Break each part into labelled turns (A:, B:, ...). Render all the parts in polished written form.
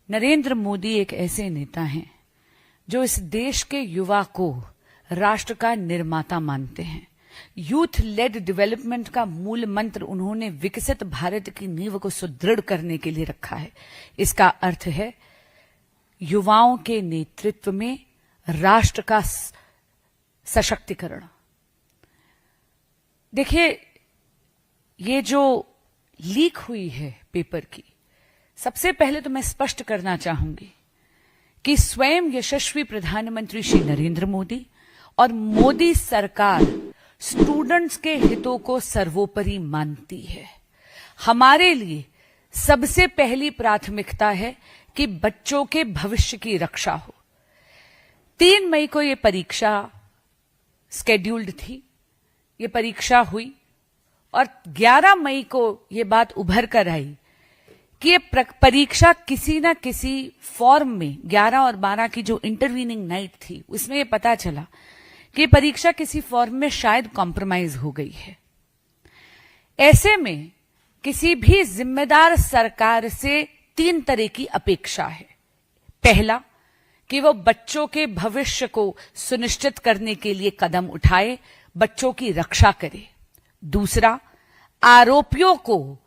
A: नरेंद्र मोदी एक ऐसे नेता हैं जो इस देश के युवा को राष्ट्र का निर्माता मानते हैं। यूथ लेड डेवलपमेंट का मूल मंत्र उन्होंने विकसित भारत की नींव को सुदृढ़ करने के लिए रखा है। इसका अर्थ है युवाओं के नेतृत्व में राष्ट्र का सशक्तिकरण। देखिए, ये जो लीक हुई है पेपर की, सबसे पहले तो मैं स्पष्ट करना चाहूंगी कि स्वयं यशस्वी प्रधानमंत्री श्री नरेंद्र मोदी और मोदी सरकार स्टूडेंट्स के हितों को सर्वोपरि मानती है। हमारे लिए सबसे पहली प्राथमिकता है कि बच्चों के भविष्य की रक्षा हो। 3 मई को यह परीक्षा स्केड्यूल्ड थी, ये परीक्षा हुई और 11 मई को यह बात उभर कर आई कि ये परीक्षा किसी ना किसी फॉर्म में 11 और 12 की जो इंटरवीनिंग नाइट थी उसमें ये पता चला कि परीक्षा किसी फॉर्म में शायद कॉम्प्रोमाइज हो गई है। ऐसे में किसी भी जिम्मेदार सरकार से 3 तरह की अपेक्षा है। पहला, कि वो बच्चों के भविष्य को सुनिश्चित करने के लिए कदम उठाए, बच्चों की रक्षा करे। दूसरा, आरोपियों को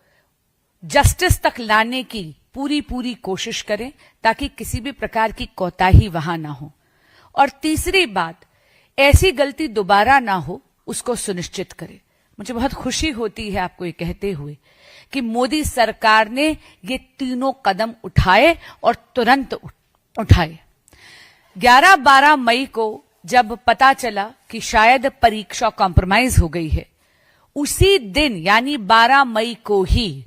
A: जस्टिस तक लाने की पूरी कोशिश करें ताकि किसी भी प्रकार की कोताही वहां ना हो। और तीसरी बात, ऐसी गलती दोबारा ना हो उसको सुनिश्चित करे। मुझे बहुत खुशी होती है आपको ये कहते हुए कि मोदी सरकार ने ये तीनों कदम उठाए और तुरंत उठाए। 11-12 मई को जब पता चला कि शायद परीक्षा कॉम्प्रोमाइज हो गई है, उसी दिन यानी 12 मई को ही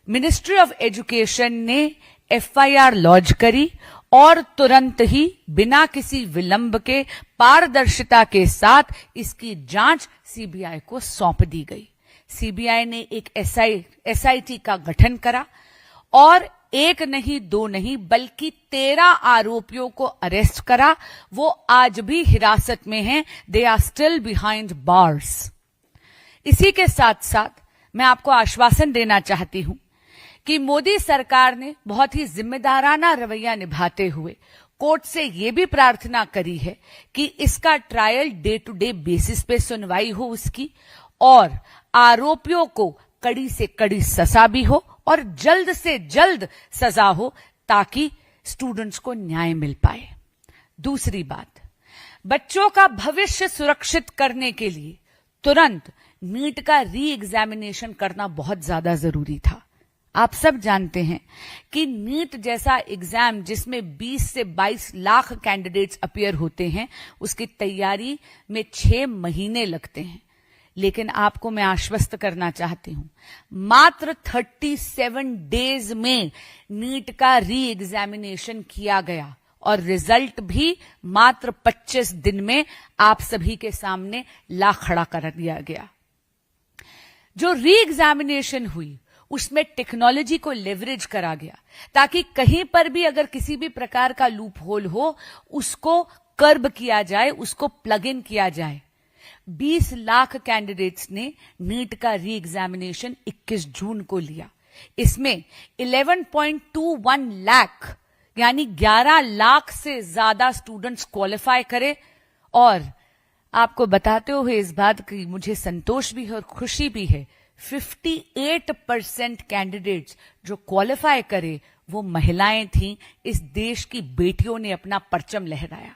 A: मिनिस्ट्री ऑफ एजुकेशन ने एफआईआर लॉन्च करी और तुरंत ही बिना किसी विलंब के पारदर्शिता के साथ इसकी जांच सीबीआई को सौंप दी गई। सीबीआई ने एक एसआईटी का गठन करा और 1 नहीं 2 नहीं बल्कि 13 आरोपियों को अरेस्ट करा। वो आज भी हिरासत में हैं। They are still behind bars. इसी के साथ साथ मैं आपको आश्वासन देना चाहती हूं कि मोदी सरकार ने बहुत ही जिम्मेदाराना रवैया निभाते हुए कोर्ट से यह भी प्रार्थना करी है कि इसका trial day to day basis पे सुनवाई हो उसकी, और आरोपियों को कड़ी से कड़ी सजा भी हो और जल्द से जल्द सजा हो ताकि स्टूडेंट्स को न्याय मिल पाए। दूसरी बात, बच्चों का भविष्य सुरक्षित करने के लिए तुरंत नीट का री एग्जामिनेशन करना बहुत ज्यादा जरूरी था। आप सब जानते हैं कि नीट जैसा एग्जाम जिसमें 20 से 22 लाख कैंडिडेट्स अपीयर होते हैं, उसकी तैयारी में 6 महीने लगते हैं। लेकिन आपको मैं आश्वस्त करना चाहती हूं, मात्र 37 डेज में नीट का री एग्जामिनेशन किया गया और रिजल्ट भी मात्र 25 दिन में आप सभी के सामने ला खड़ा कर दिया गया। जो री एग्जामिनेशन हुई उसमें टेक्नोलॉजी को लेवरेज करा गया ताकि कहीं पर भी अगर किसी भी प्रकार का लूप होल हो उसको कर्ब किया जाए, उसको प्लग इन किया जाए। 20 लाख कैंडिडेट्स ने नीट का री एग्जामिनेशन 21 जून को लिया। इसमें 11.21 लाख यानी 11 लाख से ज्यादा स्टूडेंट्स क्वालिफाई करे। और आपको बताते हुए इस बात की मुझे संतोष भी है और खुशी भी है, 58% कैंडिडेट्स जो क्वालिफाई करे वो महिलाएं थीं। इस देश की बेटियों ने अपना परचम लहराया।